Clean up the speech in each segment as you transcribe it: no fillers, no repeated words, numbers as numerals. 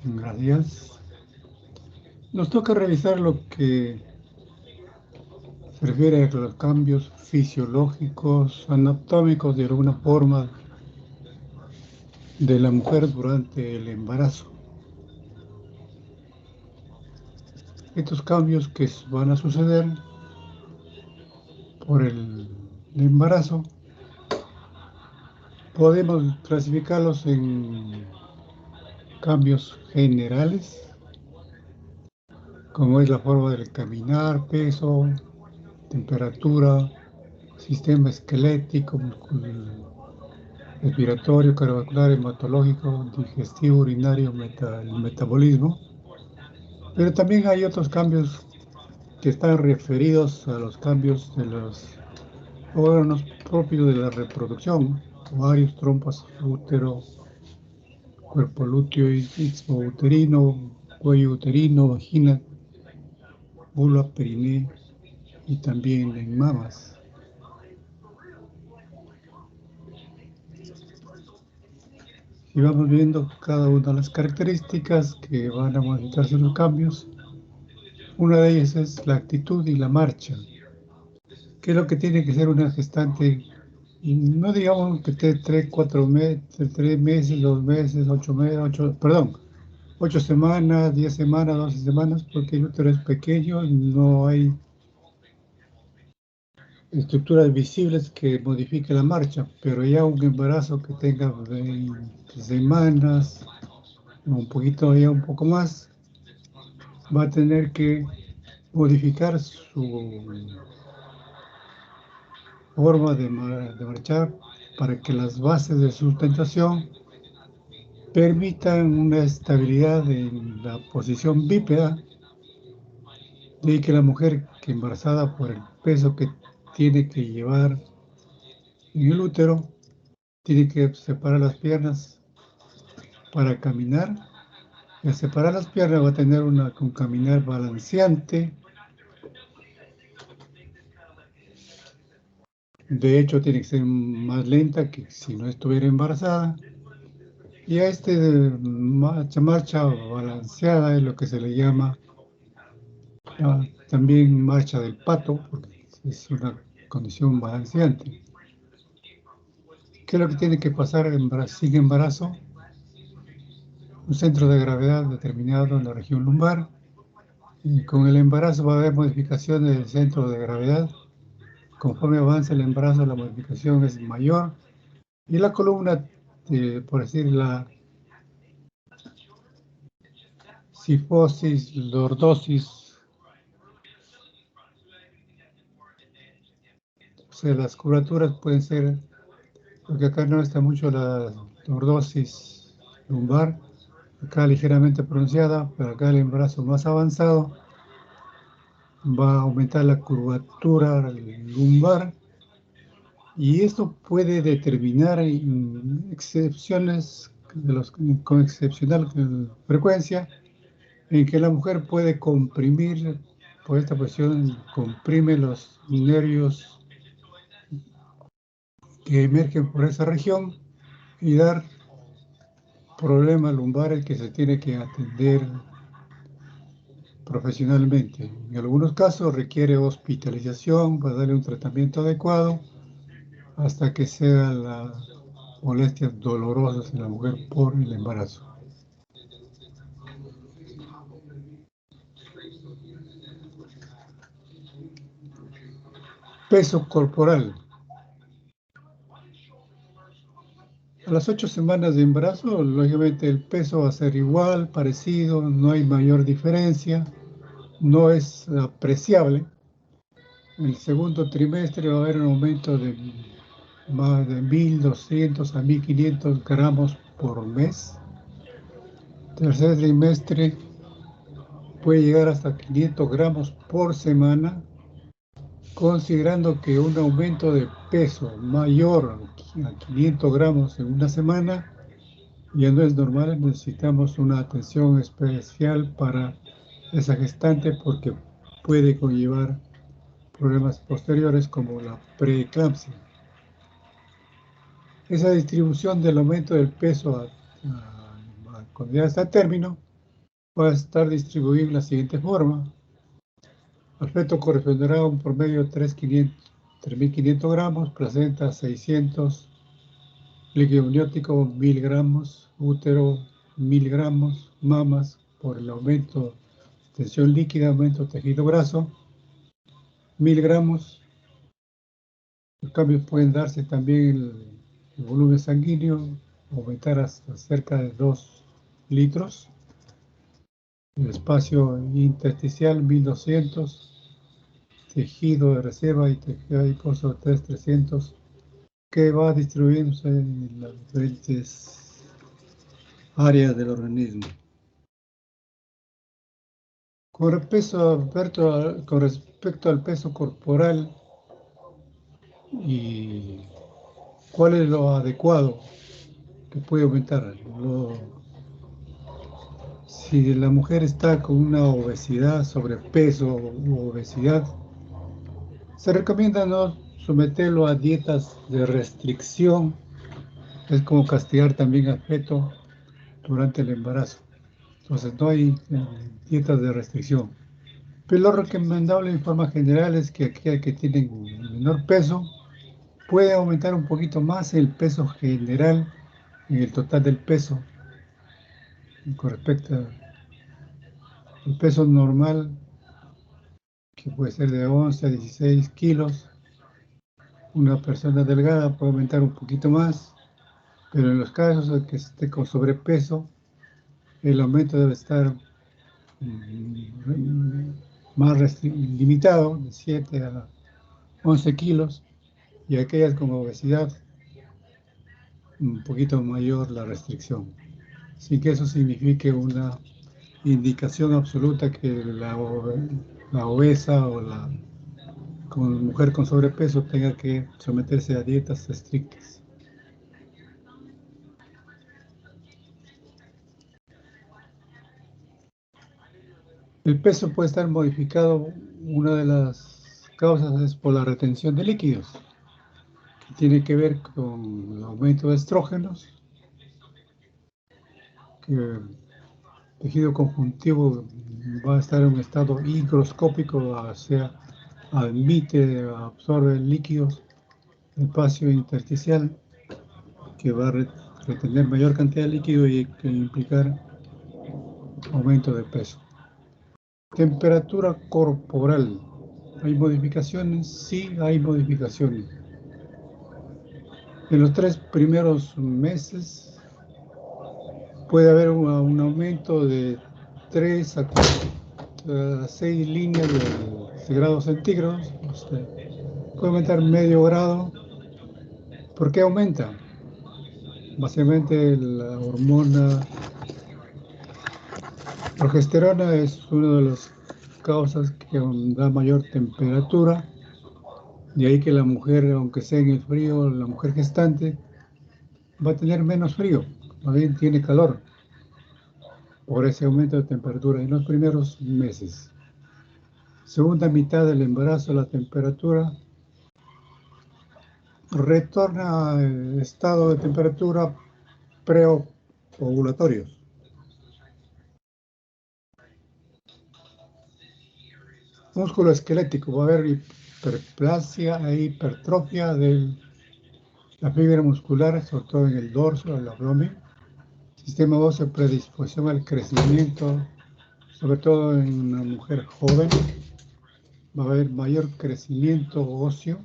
Gracias. Nos toca revisar lo que se refiere a los cambios fisiológicos, anatómicos de alguna forma de la mujer durante el embarazo. Estos cambios que van a suceder por el embarazo podemos clasificarlos en cambios generales, como es la forma del caminar, peso, temperatura, sistema esquelético, respiratorio, cardiovascular, hematológico, digestivo, urinario, el metabolismo. Pero también hay otros cambios que están referidos a los cambios de los órganos propios de la reproducción, ovarios, trompas, útero, cuerpo lúteo, istmo uterino, cuello uterino, vagina, vulva, periné y también en mamas. Y vamos viendo cada una de las características que van a modificarse los cambios. Una de ellas es la actitud y la marcha. ¿Qué es lo que tiene que ser una gestante? Y no digamos que esté 3, 4 meses, 3 meses, 2 meses, 8 meses, 8 semanas, 10 semanas, 12 semanas, porque el útero es pequeño, no hay estructuras visibles que modifique la marcha, pero ya un embarazo que tenga 20 semanas, un poquito, ya un poco más, va a tener que modificar su forma de marchar para que las bases de sustentación permitan una estabilidad en la posición bípeda, de que la mujer que embarazada por el peso que tiene que llevar en el útero, tiene que separar las piernas para caminar. Y al separar las piernas va a tener un caminar balanceante. De hecho, tiene que ser más lenta que si no estuviera embarazada. Y a marcha balanceada es lo que se le llama también marcha del pato, porque es una condición balanceante. ¿Qué es lo que tiene que pasar sin embarazo? Un centro de gravedad determinado en la región lumbar. Y con el embarazo va a haber modificaciones del centro de gravedad. Conforme avanza el embarazo, la modificación es mayor. Y la columna, por decir, la sifosis, lordosis, o sea, las curvaturas pueden ser, porque acá no está mucho la lordosis lumbar, acá ligeramente pronunciada, pero acá el embarazo más avanzado va a aumentar la curvatura lumbar, y esto puede determinar excepciones con excepcional frecuencia en que la mujer puede comprimir, por esta posición comprime los nervios que emergen por esa región y dar problemas lumbares que se tiene que atender profesionalmente. En algunos casos requiere hospitalización para darle un tratamiento adecuado hasta que sea las molestias dolorosas en la mujer por el embarazo. Peso corporal. A las 8 semanas de embarazo, lógicamente el peso va a ser igual, parecido, no hay mayor diferencia, no es apreciable. En el segundo trimestre va a haber un aumento de más de 1.200 a 1.500 gramos por mes. Tercer trimestre puede llegar hasta 500 gramos por semana, considerando que un aumento de peso mayor a 500 gramos en una semana ya no es normal. Necesitamos una atención especial para esa gestante porque puede conllevar problemas posteriores como la preeclampsia. Esa distribución del aumento del peso cuando ya está a término va a estar distribuido de la siguiente forma. Al feto corresponderá a un promedio de 3.500 gramos, placenta 600, líquido amniótico 1.000 gramos, útero 1.000 gramos, mamas por el aumento de tensión líquida, aumento de tejido graso, 1.000 gramos. Los cambios pueden darse también el volumen sanguíneo, aumentar hasta cerca de 2 litros. El espacio intersticial 1.200. Tejido de reserva y tejido adiposo 3.300, que va distribuyéndose en las diferentes áreas del organismo. Con respecto al peso corporal y cuál es lo adecuado que puede aumentar. Si la mujer está con una obesidad, sobrepeso u obesidad, se recomienda no someterlo a dietas de restricción. Es como castigar también al feto durante el embarazo. Entonces no hay dietas de restricción. Pero lo recomendable en forma general es que aquellas que tienen menor peso puede aumentar un poquito más el peso general en el total del peso con respecto al peso normal, que puede ser de 11 a 16 kilos. Una persona delgada puede aumentar un poquito más, pero en los casos en que esté con sobrepeso, el aumento debe estar más limitado, de 7 a 11 kilos, y aquellas con obesidad, un poquito mayor la restricción, sin que eso signifique una indicación absoluta que la obesa o la mujer con sobrepeso tenga que someterse a dietas estrictas. El peso puede estar modificado, una de las causas es por la retención de líquidos, que tiene que ver con el aumento de estrógenos, que el tejido conjuntivo va a estar en un estado higroscópico, o sea, admite, absorbe líquidos, espacio intersticial, que va a retener mayor cantidad de líquido y que implicar aumento de peso. Temperatura corporal. ¿Hay modificaciones? Sí, hay modificaciones. En los 3 primeros meses puede haber un aumento de 3 a 6 líneas de grados centígrados. Puede aumentar medio grado. ¿Por qué aumenta? Básicamente la hormona progesterona es una de las causas que da mayor temperatura. De ahí que la mujer, aunque sea en el frío, la mujer gestante va a tener menos frío, más bien tiene calor por ese aumento de temperatura en los primeros meses. Segunda mitad del embarazo, la temperatura retorna al estado de temperatura preovulatorio. Músculo esquelético, va a haber hiperplasia e hipertrofia de la fibra muscular, sobre todo en el dorso, el abdomen. Sistema óseo, predisposición al crecimiento, sobre todo en una mujer joven. Va a haber mayor crecimiento óseo,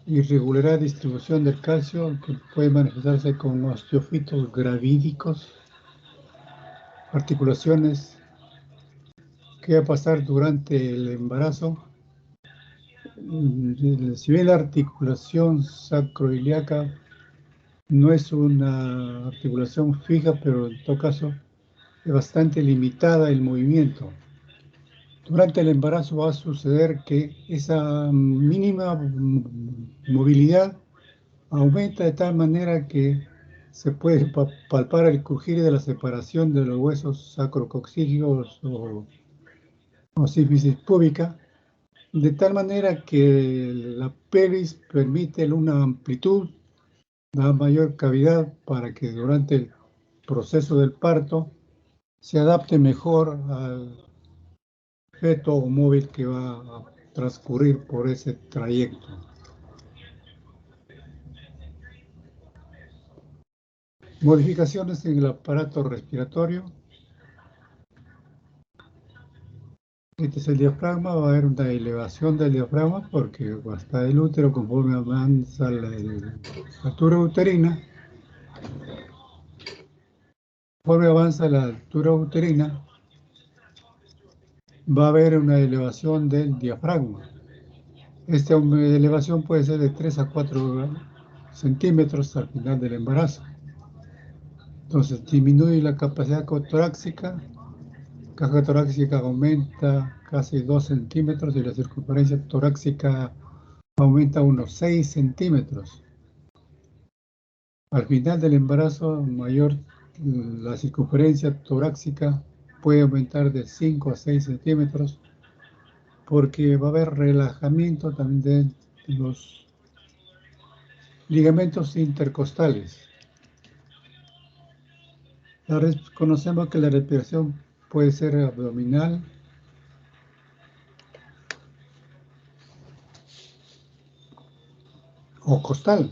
irregular distribución del calcio, que puede manifestarse con osteofitos gravídicos, articulaciones. ¿Qué va a pasar durante el embarazo? Si bien la articulación sacroiliaca no es una articulación fija, pero en todo caso es bastante limitada el movimiento. Durante el embarazo va a suceder que esa mínima movilidad aumenta de tal manera que se puede palpar el crujir de la separación de los huesos sacrococcígeos o sífisis púbica, de tal manera que la pelvis permite una amplitud, da mayor cavidad para que durante proceso del parto se adapte mejor al feto o móvil que va a transcurrir por ese trayecto. Modificaciones en el aparato respiratorio. Este es el diafragma, va a haber una elevación del diafragma porque hasta el útero, conforme avanza la altura uterina, va a haber una elevación del diafragma. Esta elevación puede ser de 3 a 4 centímetros al final del embarazo. Entonces disminuye la capacidad torácica, caja torácica aumenta casi 2 centímetros y la circunferencia torácica aumenta unos 6 centímetros. Al final del embarazo la circunferencia torácica puede aumentar de 5 a 6 centímetros porque va a haber relajamiento también de los ligamentos intercostales. Conocemos que la respiración puede ser abdominal o costal.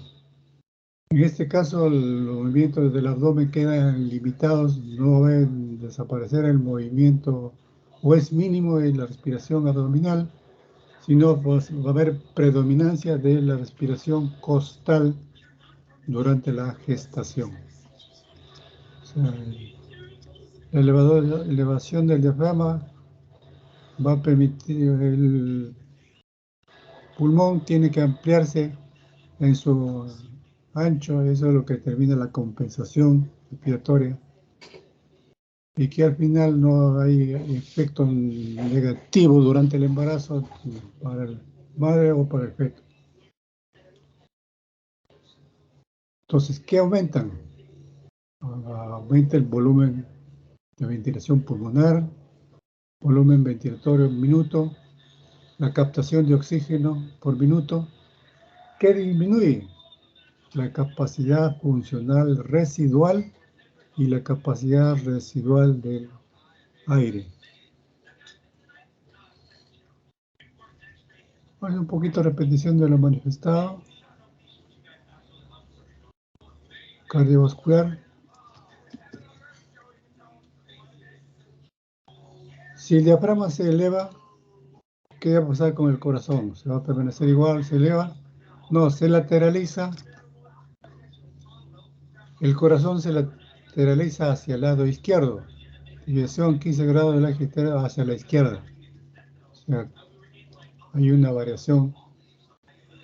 En este caso, los movimientos del abdomen quedan limitados, no va a desaparecer el movimiento o es mínimo en la respiración abdominal, sino pues, va a haber predominancia de la respiración costal durante la gestación. O sea, la elevación del diafragma va a permitir, el pulmón tiene que ampliarse en su ancho, eso es lo que determina la compensación respiratoria, y que al final no hay efecto negativo durante el embarazo para el madre o para el feto. Entonces, ¿qué aumentan? Aumenta el volumen de ventilación pulmonar, volumen ventilatorio minuto, la captación de oxígeno por minuto. ¿Qué disminuye? La capacidad funcional residual y la capacidad residual del aire. Bueno, un poquito de repetición de lo manifestado. Cardiovascular. Si el diafragma se eleva, ¿qué va a pasar con el corazón? ¿Se va a permanecer igual? ¿Se eleva? No, se lateraliza. El corazón se lateraliza hacia el lado izquierdo. Desviación 15 grados del eje izquierdo hacia la izquierda. O sea, hay una variación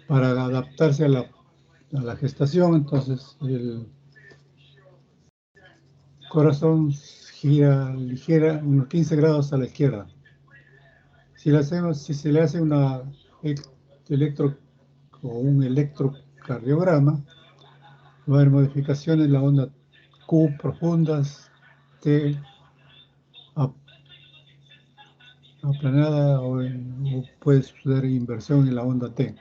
para adaptarse a la gestación, entonces el corazón gira ligera unos 15 grados a la izquierda. Si se le hace un electrocardiograma, va a haber modificaciones en la onda Q profundas, T aplanada o puede suceder inversión en la onda T.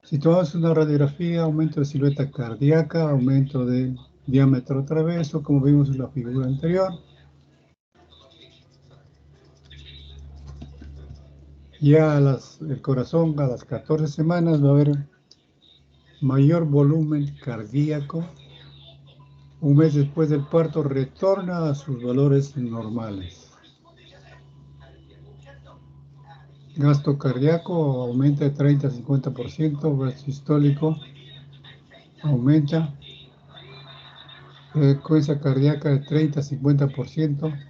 Si tomamos una radiografía, aumento de silueta cardíaca, aumento de diámetro traveso, como vimos en la figura anterior. Ya el corazón a las 14 semanas va a haber mayor volumen cardíaco. Un mes después del parto retorna a sus valores normales. Gasto cardíaco aumenta de 30 a 50%, gasto sistólico aumenta. Frecuencia cardíaca de 30 a 50%.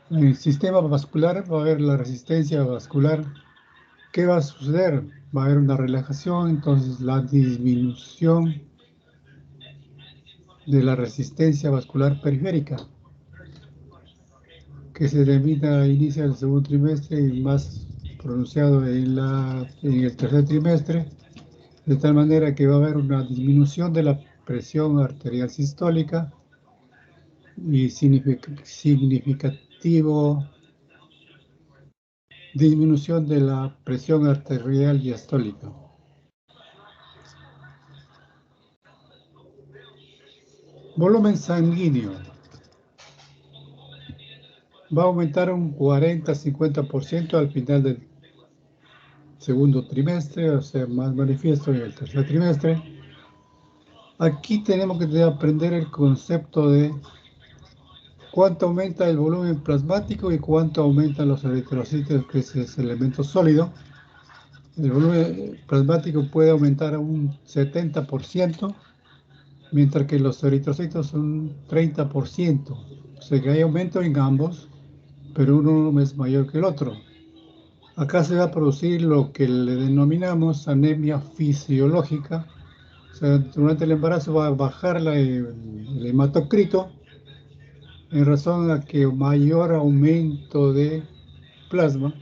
En el sistema vascular va a haber la resistencia vascular. ¿Qué va a suceder? Va a haber una relajación, entonces la disminución de la resistencia vascular periférica, que se inicia el segundo trimestre y más pronunciado en el tercer trimestre, de tal manera que va a haber una disminución de la presión arterial sistólica y significativa objetivo, disminución de la presión arterial diastólica. Volumen sanguíneo. Va a aumentar un 40-50% al final del segundo trimestre, o sea, más manifiesto en el tercer trimestre. Aquí tenemos que aprender el concepto de cuánto aumenta el volumen plasmático y cuánto aumentan los eritrocitos, que es ese elemento sólido. El volumen plasmático puede aumentar a un 70%, mientras que los eritrocitos un 30%. O sea que hay aumento en ambos, pero uno es mayor que el otro. Acá se va a producir lo que le denominamos anemia fisiológica. O sea, durante el embarazo va a bajar el hematocrito en razón a que mayor aumento de plasma.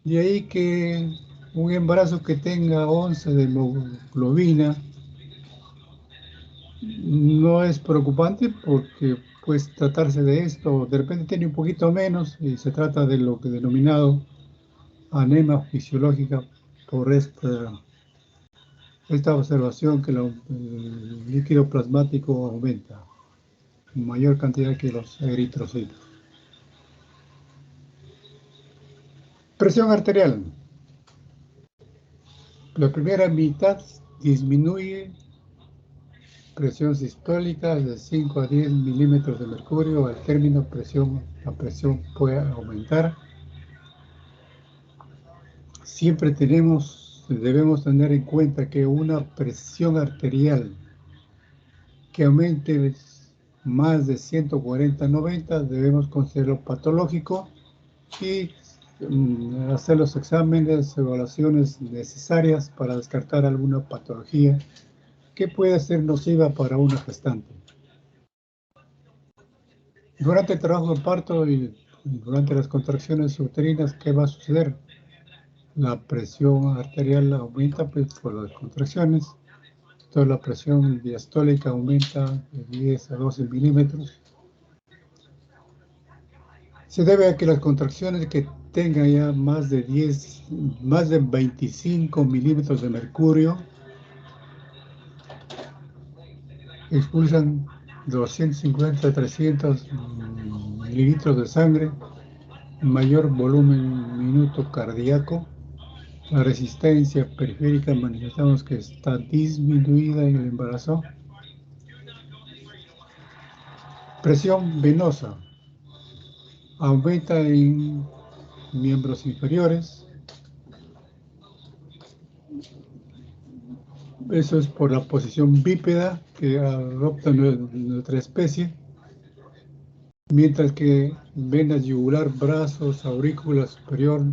De ahí que un embarazo que tenga 11 de hemoglobina no es preocupante porque puede tratarse de esto, de repente tiene un poquito menos y se trata de lo que denominado anemia fisiológica por esta observación que el líquido plasmático aumenta en mayor cantidad que los eritrocitos. Presión arterial. La primera mitad disminuye presión sistólica de 5 a 10 milímetros de mercurio. Al término, la presión puede aumentar. Siempre debemos tener en cuenta que una presión arterial que aumente más de 140-90 debemos considerarlo patológico y hacer los exámenes, evaluaciones necesarias para descartar alguna patología que pueda ser nociva para una gestante. Durante el trabajo de parto y durante las contracciones uterinas, ¿qué va a suceder? La presión arterial aumenta pues, por las contracciones. Entonces la presión diastólica aumenta de 10 a 12 milímetros. Se debe a que las contracciones que tengan ya más de 25 milímetros de mercurio expulsan 250 a 300 mililitros de sangre, mayor volumen minuto cardíaco. La resistencia periférica manifestamos que está disminuida en el embarazo. Presión venosa aumenta en miembros inferiores. Eso es por la posición bípeda que adopta nuestra especie. Mientras que venas yugular, brazos, aurícula superior,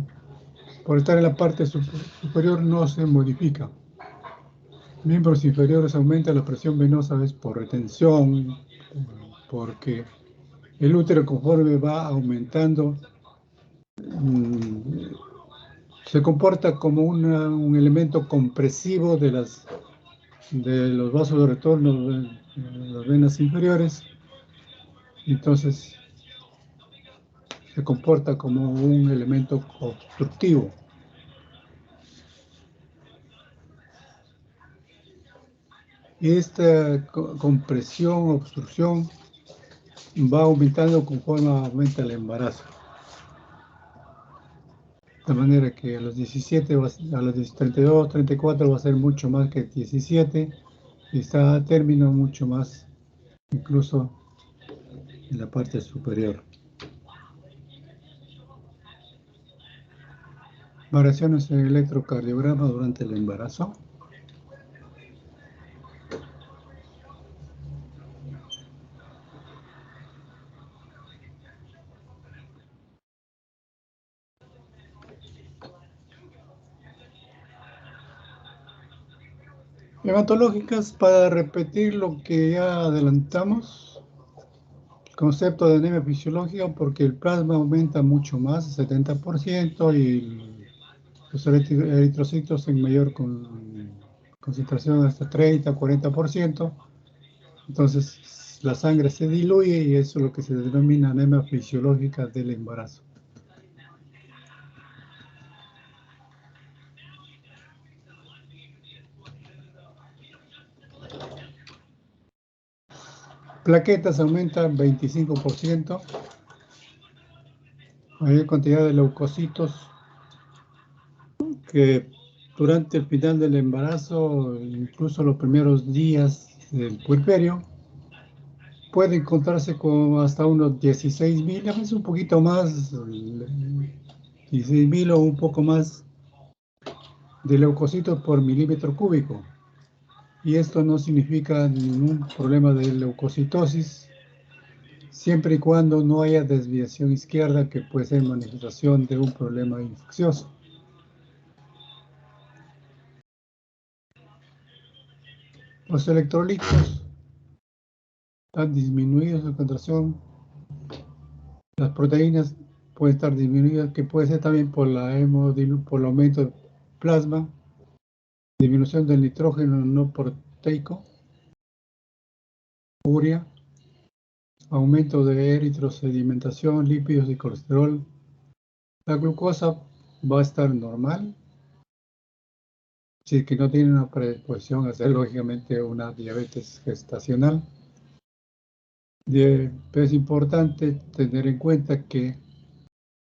por estar en la parte superior no se modifica. Miembros inferiores aumenta la presión venosa es por retención, porque el útero conforme va aumentando se comporta como un elemento compresivo de los vasos de retorno de las venas inferiores. Entonces se comporta como un elemento obstructivo. Y esta compresión, obstrucción, va aumentando conforme aumenta el embarazo. De manera que a los 17, a los 32, 34 va a ser mucho más que 17 y está a término mucho más, incluso en la parte superior. Variaciones en el electrocardiograma durante el embarazo. Hematológicas, para repetir lo que ya adelantamos, el concepto de anemia fisiológica, porque el plasma aumenta mucho más, 70%, y los eritrocitos en mayor concentración hasta 30-40%. Entonces, la sangre se diluye y eso es lo que se denomina anemia fisiológica del embarazo. Plaquetas aumentan 25%. Mayor cantidad de leucocitos que durante el final del embarazo, incluso los primeros días del puerperio, puede encontrarse con hasta unos 16.000, a veces un poquito más, 16.000 o un poco más de leucocitos por milímetro cúbico. Y esto no significa ningún problema de leucocitosis, siempre y cuando no haya desviación izquierda, que puede ser manifestación de un problema infeccioso. Los electrolitos están disminuidos en concentración. Las proteínas pueden estar disminuidas, que puede ser también por por el aumento del plasma, disminución del nitrógeno no proteico, urea, aumento de eritrosedimentación, lípidos y colesterol. La glucosa va a estar normal, si es que no tiene una predisposición a hacer lógicamente una diabetes gestacional. Es importante tener en cuenta que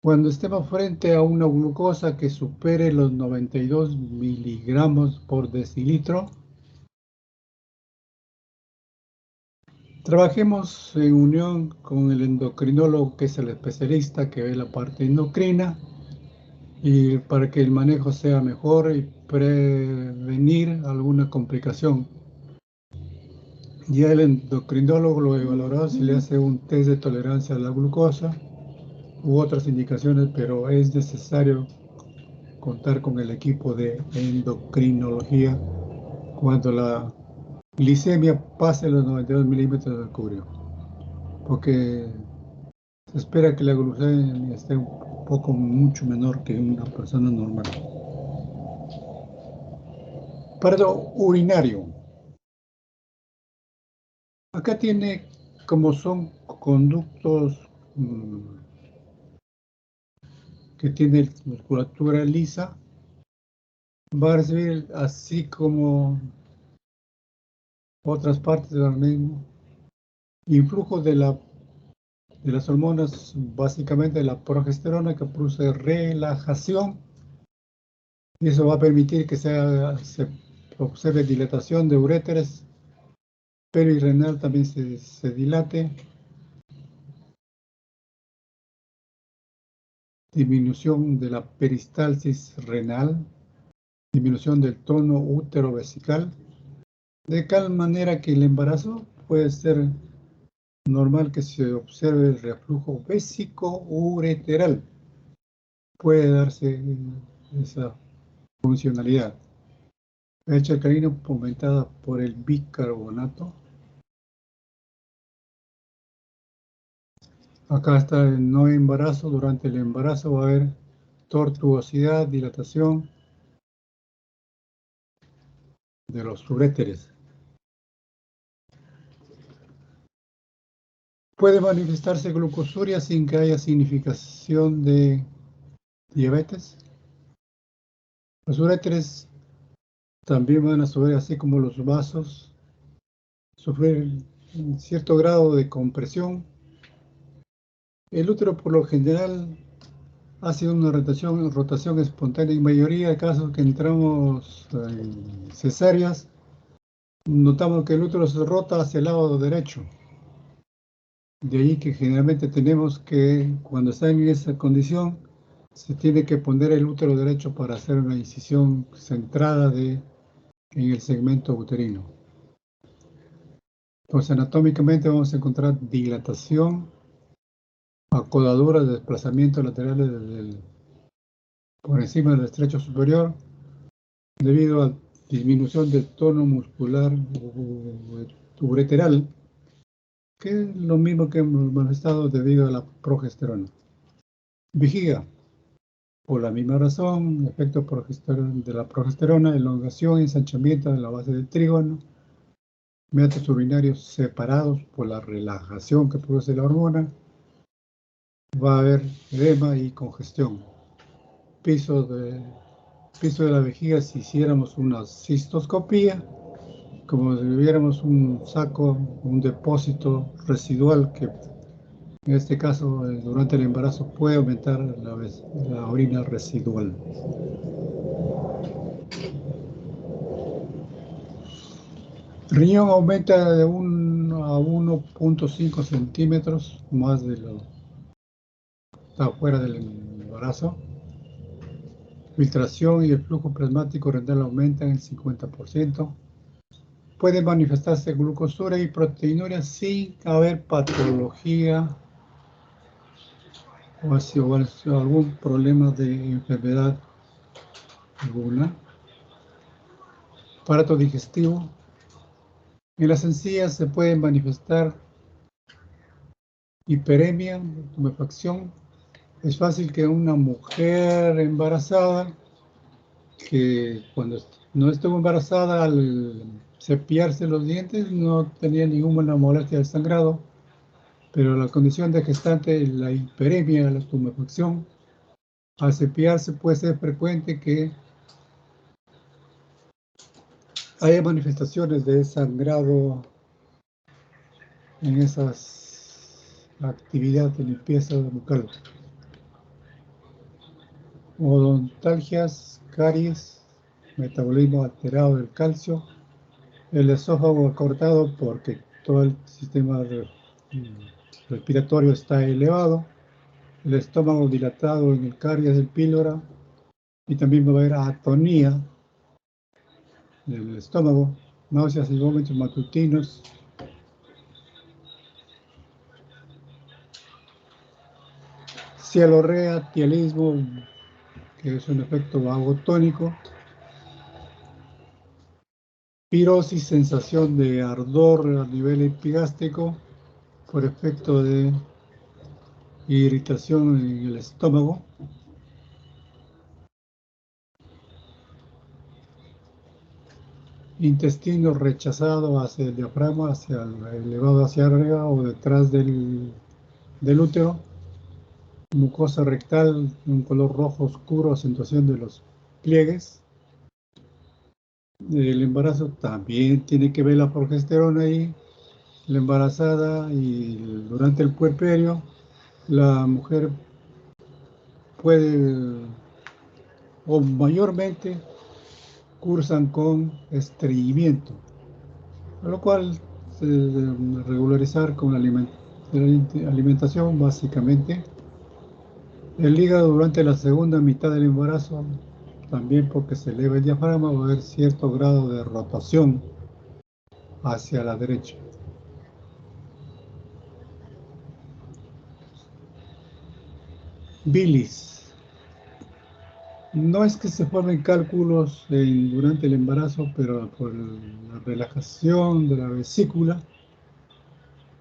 cuando estemos frente a una glucosa que supere los 92 miligramos por decilitro, trabajemos en unión con el endocrinólogo, que es el especialista que ve la parte endocrina, y para que el manejo sea mejor y prevenir alguna complicación. Ya el endocrinólogo lo evaluará si le hace un test de tolerancia a la glucosa u otras indicaciones, pero es necesario contar con el equipo de endocrinología cuando la glicemia pase los 92 milímetros de mercurio, porque se espera que la glucemia esté un poco mucho menor que una persona normal. Pardo urinario. Acá tiene, como son conductos que tienen musculatura lisa, va a recibir, así como otras partes del organismo, influjo de las hormonas, básicamente la progesterona, que produce relajación, y eso va a permitir que se observe dilatación de uréteres, perirenal también se dilate, disminución de la peristalsis renal, disminución del tono útero-vesical, de tal manera que el embarazo puede ser normal, que se observe el reflujo vésico-ureteral. Puede darse esa funcionalidad. Leche alcalina aumentada por el bicarbonato. Acá está el no embarazo. Durante el embarazo va a haber tortuosidad, dilatación de los uréteres. Puede manifestarse glucosuria sin que haya significación de diabetes. Los uréteres también van a sufrir, así como los vasos, sufrir un cierto grado de compresión. El útero, por lo general, ha sido una rotación espontánea. En mayoría de casos que entramos en cesáreas, notamos que el útero se rota hacia el lado derecho. De ahí que generalmente tenemos que, cuando está en esa condición, se tiene que poner el útero derecho para hacer una incisión centrada en el segmento uterino. Entonces, anatómicamente vamos a encontrar dilatación, acodaduras, desplazamientos laterales por encima del estrecho superior, debido a disminución del tono muscular ureteral, que es lo mismo que hemos manifestado debido a la progesterona. Vejiga, por la misma razón, efecto de la progesterona, elongación y ensanchamiento de la base del trígono, métodos urinarios separados por la relajación que produce la hormona, va a haber edema y congestión. Piso de la vejiga, si hiciéramos una cistoscopía, como si tuviéramos un saco, un depósito residual que en este caso durante el embarazo puede aumentar la orina residual. El riñón aumenta de 1 a 1.5 centímetros más de lo que está fuera del embarazo. Filtración y el flujo plasmático renal aumentan en 50%. Puede manifestarse glucosura y proteinuria sin haber patología o algún problema de enfermedad alguna. Aparato digestivo. En las encías se puede manifestar hiperemia, tumefacción. Es fácil que una mujer embarazada, que cuando no estuvo embarazada, al cepillarse los dientes no tenía ninguna molestia del sangrado, pero la condición de gestante, la hiperemia, la tumefacción, al cepillarse puede ser frecuente que haya manifestaciones de sangrado en esas actividades de limpieza bucal. Odontalgias, caries, metabolismo alterado del calcio, el esófago acortado porque todo el sistema respiratorio está elevado, el estómago dilatado en el caries del pílora, y también va a haber atonía del estómago, náuseas y vómitos matutinos. Cialorrea, tielismo, que es un efecto vagotónico. Pirosis, sensación de ardor a nivel epigástrico por efecto de irritación en el estómago. Intestino rechazado hacia el diafragma, elevado hacia arriba o detrás del útero. Mucosa rectal, un color rojo oscuro, acentuación de los pliegues. El embarazo también tiene que ver la progesterona ahí. La embarazada y durante el puerperio, la mujer puede, o mayormente, cursan con estreñimiento, lo cual se debe regularizar con la alimentación básicamente. El hígado durante la segunda mitad del embarazo, también porque se eleva el diafragma, va a haber cierto grado de rotación hacia la derecha. Bilis. No es que se formen cálculos durante el embarazo, pero por la relajación de la vesícula,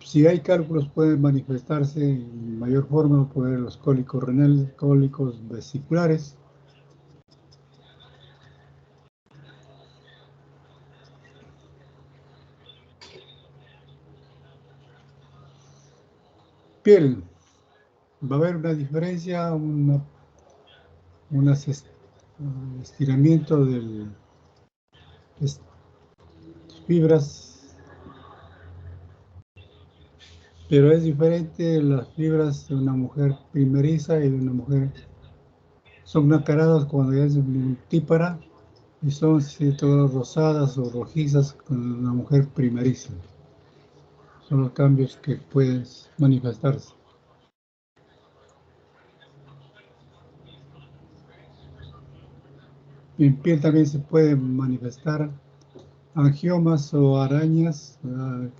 si hay cálculos pueden manifestarse en mayor forma, puede haber los cólicos renales, cólicos vesiculares. Piel. Va a haber una diferencia, un estiramiento de fibras, pero es diferente las fibras de una mujer primeriza y de una mujer. Son nacaradas cuando ya es multípara y son todas rosadas o rojizas con una mujer primeriza. Son los cambios que pueden manifestarse. En piel también se pueden manifestar angiomas o arañas,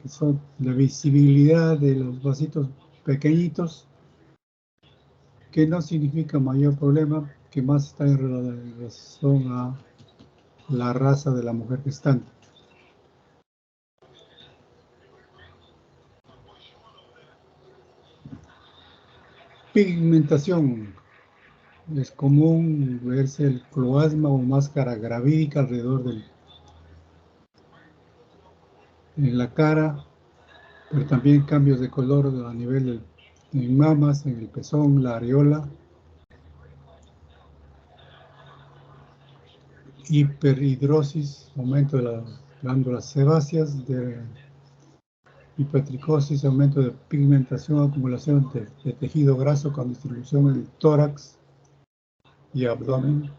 que son la visibilidad de los vasitos pequeñitos, que no significa mayor problema, que más está en relación a la raza de la mujer gestante. Pigmentación. Es común verse el cloasma o máscara gravídica alrededor del en la cara, pero también cambios de color a nivel en mamas, en el pezón, la areola, hiperhidrosis, aumento de las glándulas sebáceas, de hipertricosis, aumento de pigmentación, acumulación de tejido graso con distribución en el tórax y abdomen,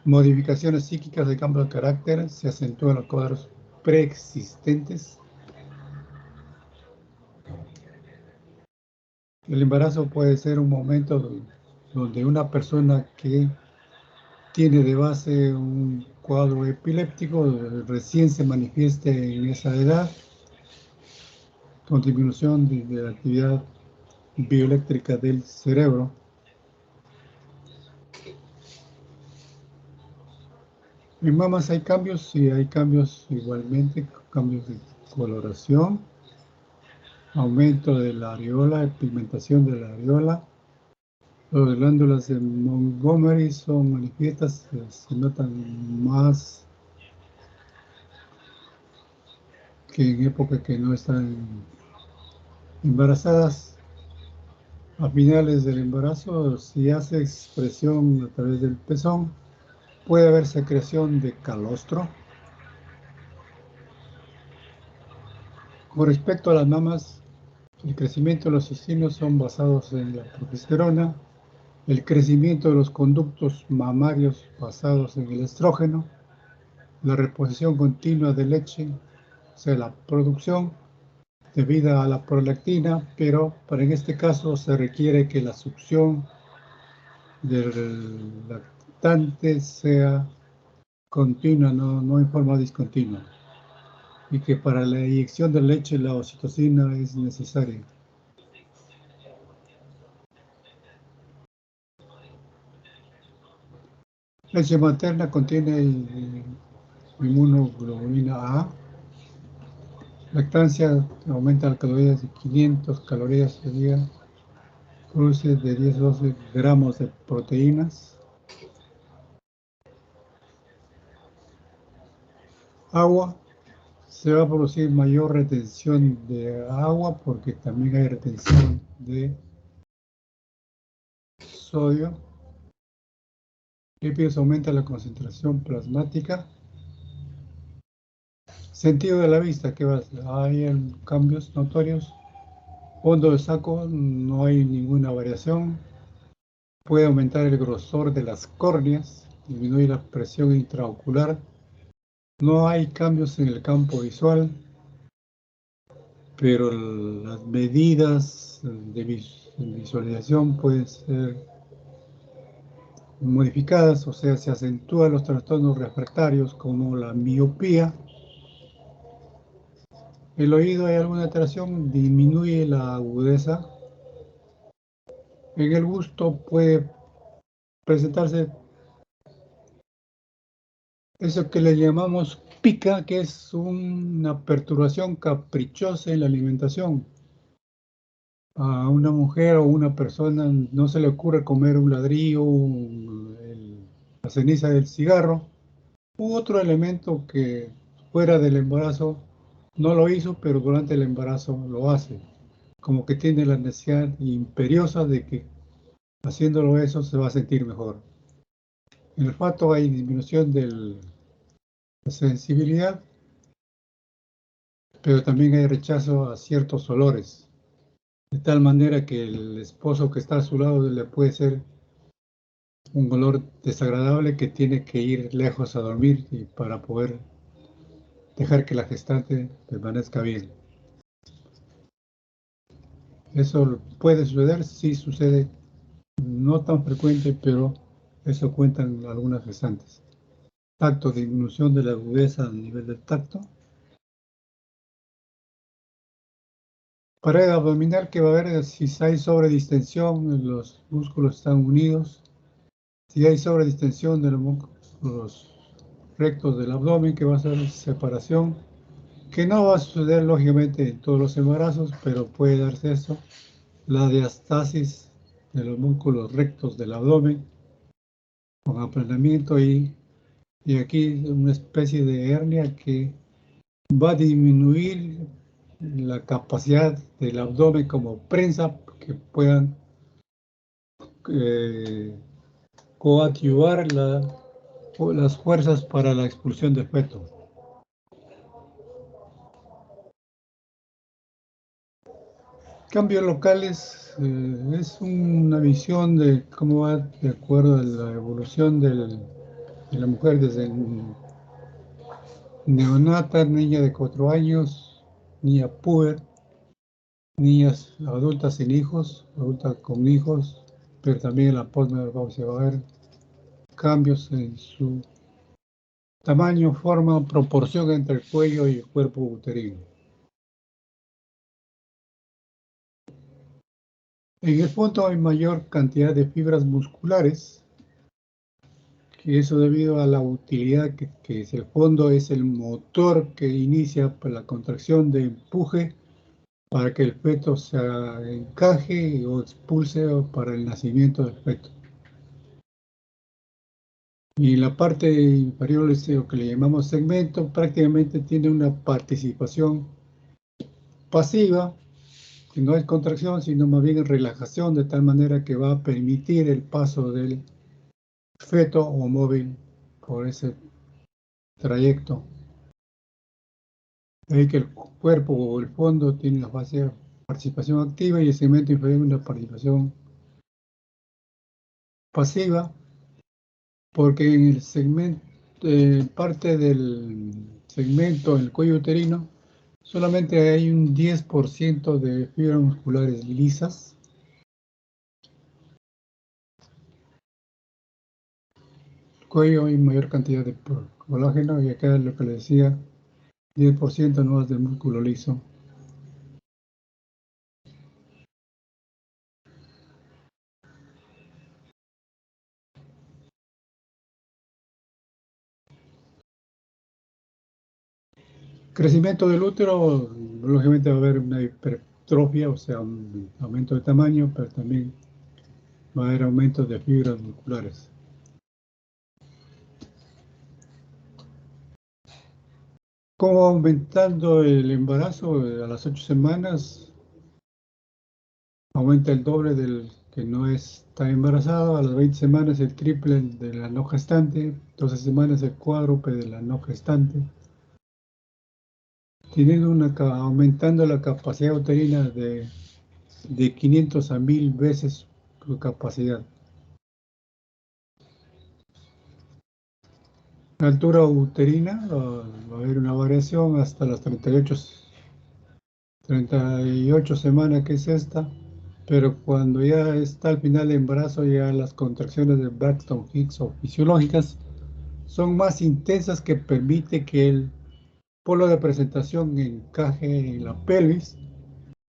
modificaciones psíquicas de cambio de carácter, se acentúan los cuadros preexistentes. El embarazo puede ser un momento donde una persona que tiene de base un cuadro epiléptico recién se manifieste en esa edad, con disminución de la actividad bioeléctrica del cerebro. En mamas hay cambios, sí hay cambios igualmente, cambios de coloración, aumento de la areola, pigmentación de la areola. Las glándulas de Montgomery son manifiestas, se notan más que en época que no están embarazadas. A finales del embarazo, si hace expresión a través del pezón, puede haber secreción de calostro. Con respecto a las mamas, el crecimiento de los intestinos son basados en la progesterona, el crecimiento de los conductos mamarios basados en el estrógeno, la reposición continua de leche, o sea, la producción debida a la prolactina, pero en este caso se requiere que la succión del lactante sea continua, no en forma discontinua, y que para la inyección de leche la oxitocina es necesaria. Leche materna contiene inmunoglobulina A. Lactancia aumenta las calorías de 500 calorías al día, produce de 10 a 12 gramos de proteínas. Agua, se va a producir mayor retención de agua porque también hay retención de sodio. Lípidos, aumenta la concentración plasmática. Sentido de la vista, ¿qué va a hacer? Hay cambios notorios. Fondo de saco, no hay ninguna variación. Puede aumentar el grosor de las córneas, disminuye la presión intraocular. No hay cambios en el campo visual, pero las medidas de visualización pueden ser modificadas, o sea, se acentúan los trastornos refractarios como la miopía. El oído, hay alguna alteración, disminuye la agudeza. En el gusto puede presentarse eso que le llamamos pica, que es una perturbación caprichosa en la alimentación. A una mujer o una persona no se le ocurre comer un ladrillo, la ceniza del cigarro, u otro elemento que fuera del embarazo no lo hizo, pero durante el embarazo lo hace. Como que tiene la necesidad imperiosa de que haciéndolo eso se va a sentir mejor. En el olfato hay disminución de la sensibilidad, pero también hay rechazo a ciertos olores, de tal manera que el esposo que está a su lado le puede ser un olor desagradable que tiene que ir lejos a dormir y para poder dejar que la gestante permanezca bien. Eso puede suceder, sí sucede, no tan frecuente, pero eso cuentan algunas gestantes. Tacto, disminución de la agudeza a nivel del tacto. Pared abdominal, que va a haber si hay sobredistensión, los músculos están unidos. Si hay sobredistensión de los músculos rectos del abdomen, que va a ser separación, que no va a suceder lógicamente en todos los embarazos, pero puede darse eso. La diastasis de los músculos rectos del abdomen, con aplanamiento y Y aquí una especie de hernia que va a disminuir la capacidad del abdomen como prensa que puedan eh, coadyuvar las fuerzas para la expulsión del feto. Cambios locales es una visión de cómo va de acuerdo a la evolución de la mujer desde neonata, niña de 4 años, niña puber, niñas adultas sin hijos, adultas con hijos, pero también en la posmenopausia va a haber cambios en su tamaño, forma, proporción entre el cuello y el cuerpo uterino. En el fondo hay mayor cantidad de fibras musculares, que eso debido a la utilidad que es el fondo, es el motor que inicia la contracción de empuje para que el feto se encaje o expulse para el nacimiento del feto. Y la parte inferior es lo que le llamamos segmento, prácticamente tiene una participación pasiva, que no es contracción, sino más bien relajación, de tal manera que va a permitir el paso del feto o móvil por ese trayecto. De ahí que el cuerpo o el fondo tiene la fase de participación activa y el segmento inferior una participación pasiva, porque en el segmento, parte del segmento, el cuello uterino, solamente hay un 10% de fibras musculares lisas. El cuello hay mayor cantidad de colágeno y acá lo que le decía, 10% no es de músculo liso. Crecimiento del útero, lógicamente va a haber una hipertrofia, o sea, un aumento de tamaño, pero también va a haber aumento de fibras musculares. ¿Cómo aumentando el embarazo a las 8 semanas? Aumenta el doble del que no está embarazado, a las 20 semanas el triple de la no gestante, 12 semanas el cuádruple de la no gestante, aumentando la capacidad uterina de 500 a 1000 veces su capacidad. La altura uterina va a haber una variación hasta las 38 semanas, que es esta, pero cuando ya está al final del embarazo, ya las contracciones de Braxton Hicks o fisiológicas son más intensas, que permite que el polo de presentación encaje en la pelvis.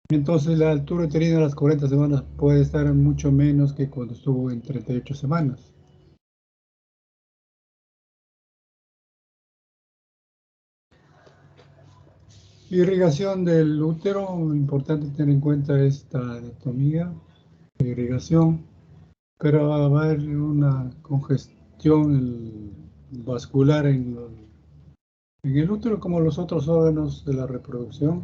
Entonces la altura uterina a las 40 semanas puede estar mucho menos que cuando estuvo en 38 semanas. Irrigación del útero, importante tener en cuenta esta anatomía de irrigación, pero va a haber una congestión vascular en el útero, como los otros órganos de la reproducción.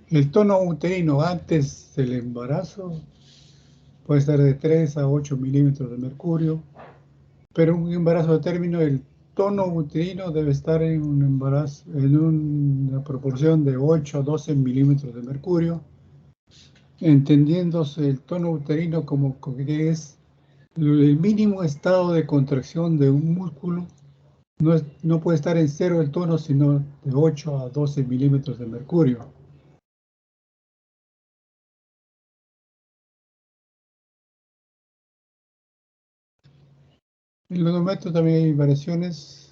El tono uterino antes del embarazo puede estar de 3 a 8 milímetros de mercurio, pero un embarazo de término, el tono uterino debe estar en un embarazo en una proporción de 8 a 12 milímetros de mercurio, entendiéndose el tono uterino como que es el mínimo estado de contracción de un músculo. No puede estar en cero el tono, sino de 8 a 12 milímetros de mercurio. En los endometrio también hay variaciones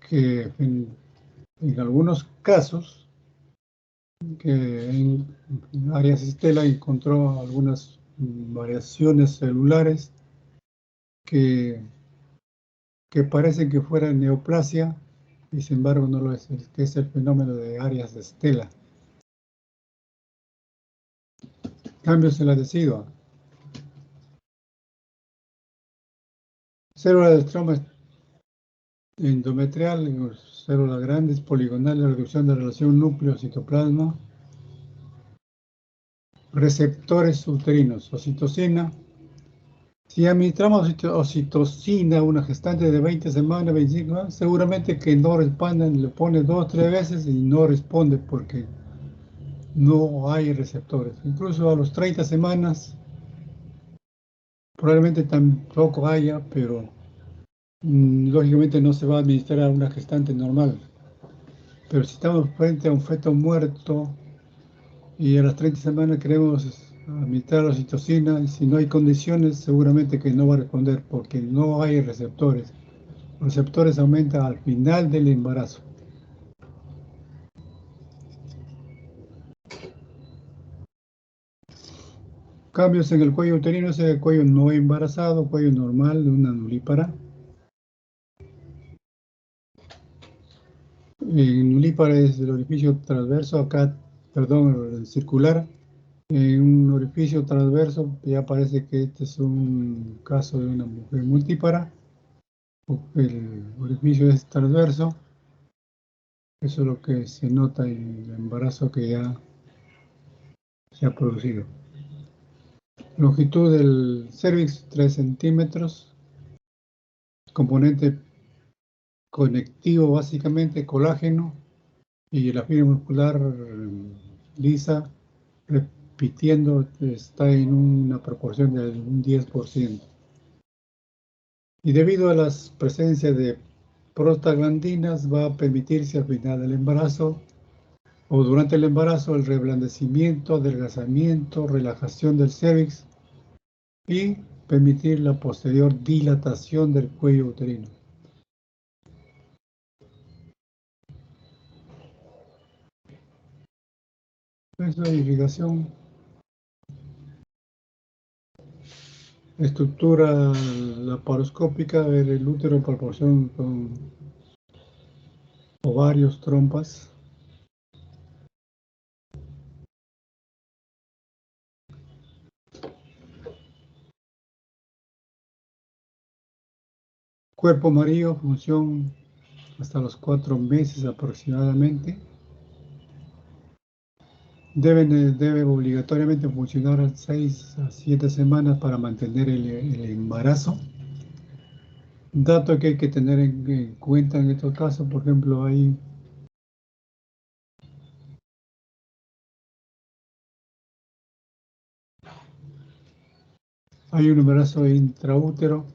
que en algunos casos, que en Arias Stella encontró algunas variaciones celulares que, que parecen que fueran neoplasia, y sin embargo no lo es, que es el fenómeno de Arias Stella. Cambios en la decidua. Célula de estroma endometrial, células grandes, poligonales, reducción de relación núcleo-citoplasma. Receptores uterinos, oxitocina. Si administramos oxitocina a una gestante de 20 semanas, 25 semanas, seguramente que no responden, le pone 2 o 3 veces y no responde porque no hay receptores. Incluso a los 30 semanas probablemente tampoco haya, pero lógicamente no se va a administrar a una gestante normal. Pero si estamos frente a un feto muerto y a las 30 semanas queremos administrar la oxitocina, y si no hay condiciones, seguramente que no va a responder porque no hay receptores. Los receptores aumentan al final del embarazo. Cambios en el cuello uterino, es el cuello no embarazado, cuello normal de una nulípara. El nulípara es el orificio transverso, acá, perdón, el circular. En un orificio transverso, ya parece que este es un caso de una mujer multípara. El orificio es transverso. Eso es lo que se nota en el embarazo que ya se ha producido. Longitud del cervix, 3 centímetros. Componente conectivo, básicamente, colágeno. Y la fibra muscular lisa, repitiendo, está en una proporción de un 10%. Y debido a la presencia de prostaglandinas, va a permitirse al final del embarazo o durante el embarazo el reblandecimiento, adelgazamiento, relajación del cervix y permitir la posterior dilatación del cuello uterino. Esta edificación, estructura laparoscópica del útero en proporción con ovarios, trompas. Cuerpo amarillo, función hasta los 4 meses aproximadamente. Debe obligatoriamente funcionar 6 a 7 semanas para mantener el embarazo. Dato que hay que tener en cuenta en estos casos, por ejemplo, hay un embarazo intraútero,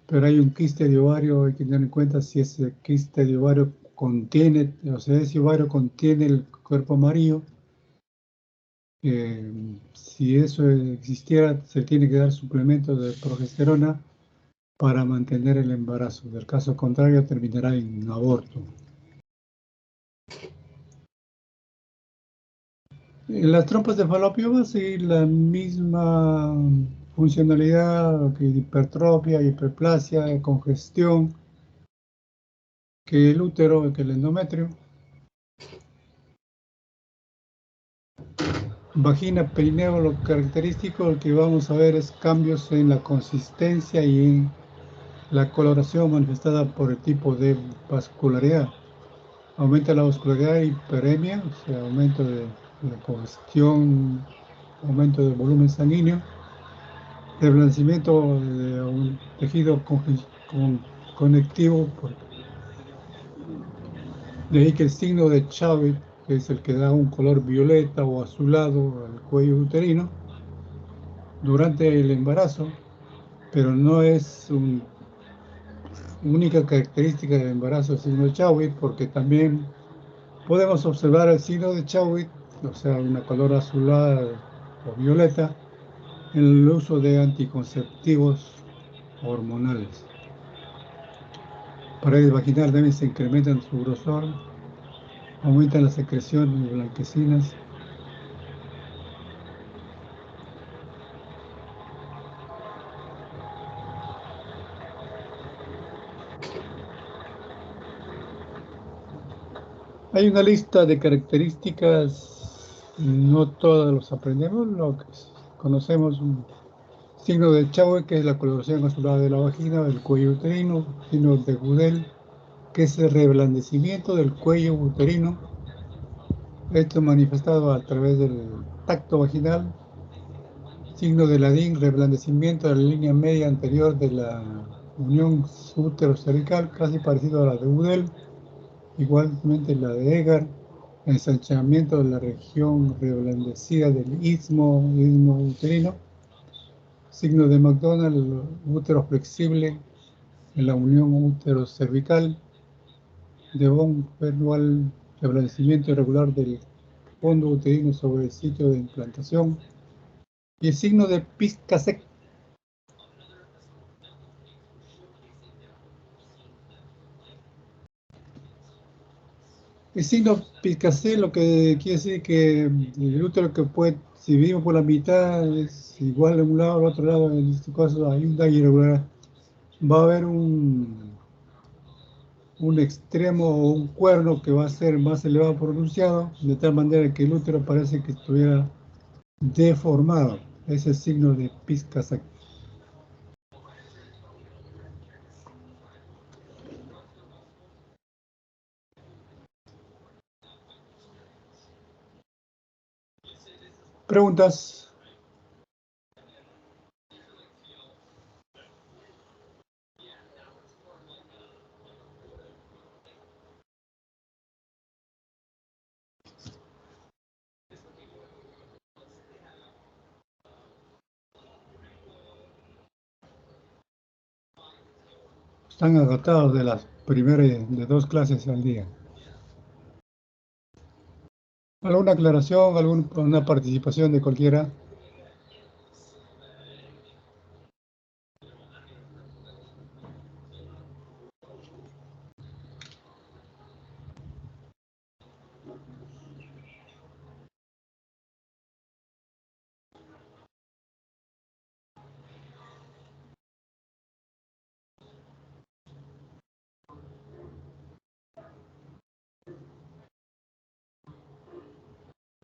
pero hay un quiste de ovario, hay que tener en cuenta si ese quiste de ovario contiene, o sea, ese ovario contiene el cuerpo amarillo. Si eso existiera, se tiene que dar suplementos de progesterona para mantener el embarazo. Del caso contrario, terminará en aborto. Las trompas de falopio van a seguir la misma funcionalidad que hipertrofia, hiperplasia, congestión, que el útero, que el endometrio. Vagina, perineo, lo característico que vamos a ver es cambios en la consistencia y en la coloración manifestada por el tipo de vascularidad. Aumenta la vascularidad, hiperemia, o sea, aumento de la congestión, aumento del volumen sanguíneo, reblandecimiento de un tejido conectivo, de ahí que el signo de Chávez, que es el que da un color violeta o azulado al cuello uterino durante el embarazo, pero no es una única característica del embarazo el signo de Chávez, porque también podemos observar el signo de Chávez, o sea, una color azulada o violeta, en el uso de anticonceptivos hormonales. Paredes vaginales también se incrementan su grosor, aumentan las secreciones blanquecinas. Hay una lista de características No todos los aprendemos, lo que conocemos un signo de Chaue, que es la coloración azulada de la vagina, del cuello uterino, signo de Gudel, que es el reblandecimiento del cuello uterino, esto manifestado a través del tacto vaginal, signo de Ladin, reblandecimiento de la línea media anterior de la unión útero-cervical, casi parecido a la de Gudel, igualmente la de Egar, ensanchamiento de la región reblandecida del istmo uterino, signo de McDonald, útero flexible en la unión útero-cervical, de von Bernoulli, reblandecimiento irregular del fondo uterino sobre el sitio de implantación, y el signo de Piscasek. El signo Piscasek lo que quiere decir que el útero que puede, si vivimos por la mitad, es igual de un lado al otro lado, en este caso hay una irregular, va a haber un extremo o un cuerno que va a ser más elevado pronunciado, de tal manera que el útero parece que estuviera deformado. Es el signo de Piscasek. ¿Preguntas? Están agotados de las primeras de 2 clases al día. ¿Alguna aclaración, alguna participación de cualquiera?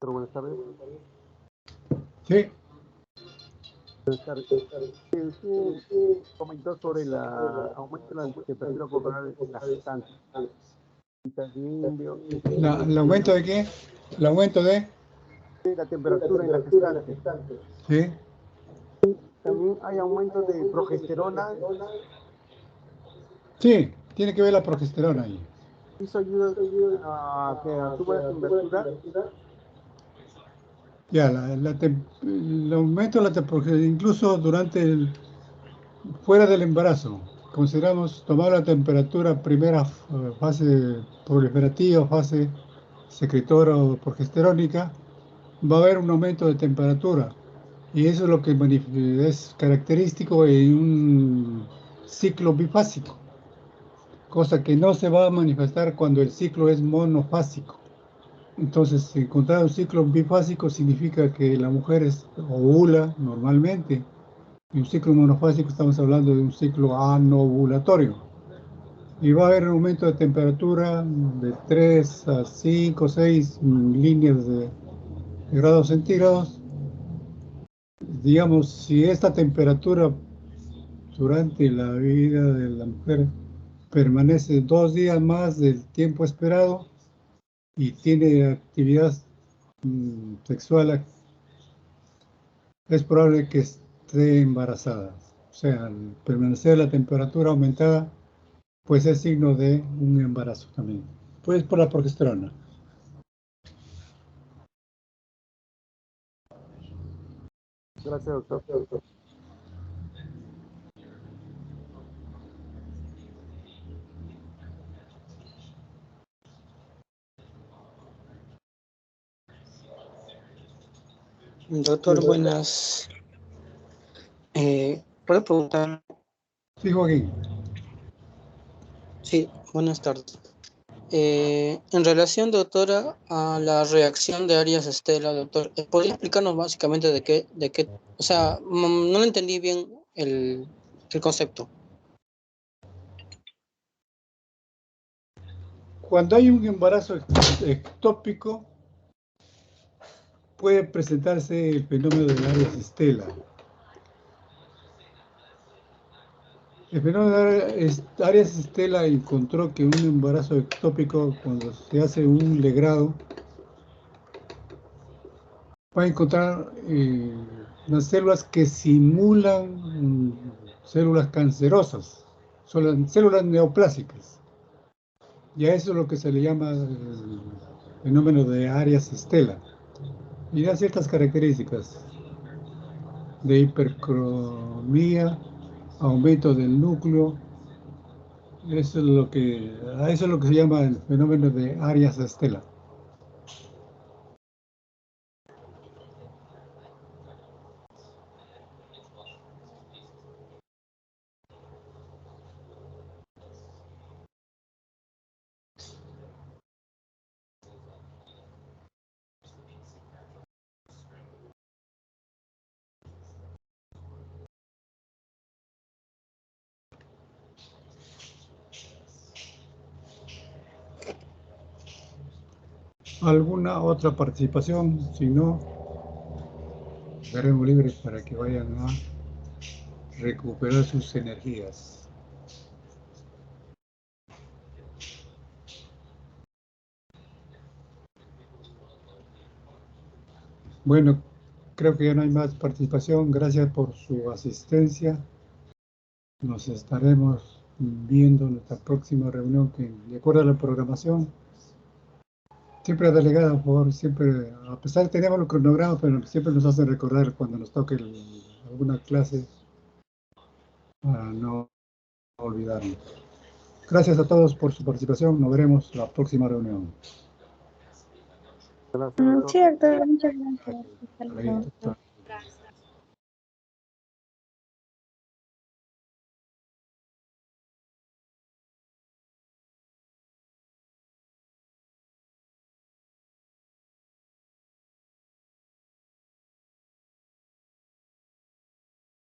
Buenas tardes. Sí. Buenas tardes. Usted comentó sobre el aumento de la temperatura corporal en la gestante. Y también veo ¿El aumento de qué? ¿El aumento de? la temperatura en la gestante. Sí. También hay aumento de progesterona. Sí, tiene que ver la progesterona ahí. ¿Eso ayuda a que suba la temperatura? Ya, el aumento de la temperatura, incluso fuera del embarazo, consideramos tomar la temperatura primera fase proliferativa, fase secretora o progesterónica, va a haber un aumento de temperatura. Y eso es lo que es característico en un ciclo bifásico, cosa que no se va a manifestar cuando el ciclo es monofásico. Entonces, encontrar un ciclo bifásico significa que la mujer ovula normalmente. En un ciclo monofásico estamos hablando de un ciclo anovulatorio. Y va a haber un aumento de temperatura de 3 a 5, 6 líneas de grados centígrados. Digamos, si esta temperatura durante la vida de la mujer permanece 2 días más del tiempo esperado y tiene actividad sexual, es probable que esté embarazada. O sea, al permanecer la temperatura aumentada, pues es signo de un embarazo también. Pues por la progesterona. Gracias, doctor. Doctor, buenas. ¿Puedo preguntar? Sí, Joaquín. Sí, buenas tardes. En relación, doctora, a la reacción de Arias Estela, doctor, ¿podría explicarnos básicamente o sea, no le entendí bien el concepto? Cuando hay un embarazo ectópico, puede presentarse el fenómeno de Arias Stella. El fenómeno de Arias Stella encontró que un embarazo ectópico, cuando se hace un legrado, va a encontrar unas células que simulan células cancerosas, son células neoplásicas. Y a eso es lo que se le llama el fenómeno de Arias Stella. Y da ciertas características de hipercromía, aumento del núcleo. Eso es a eso es lo que se llama el fenómeno de Arias Stella. ¿Alguna otra participación? Si no, daremos libres para que vayan a recuperar sus energías. Bueno, creo que ya no hay más participación. Gracias por su asistencia. Nos estaremos viendo en nuestra próxima reunión, que de acuerdo a la programación, siempre delegada, por favor, siempre, a pesar de que tenemos los cronogramas, pero siempre nos hacen recordar cuando nos toque alguna clase para no olvidarnos. Gracias a todos por su participación. Nos veremos en la próxima reunión. Gracias, doctor. Sí, doctor, muchas gracias. Hasta luego. Ahí está.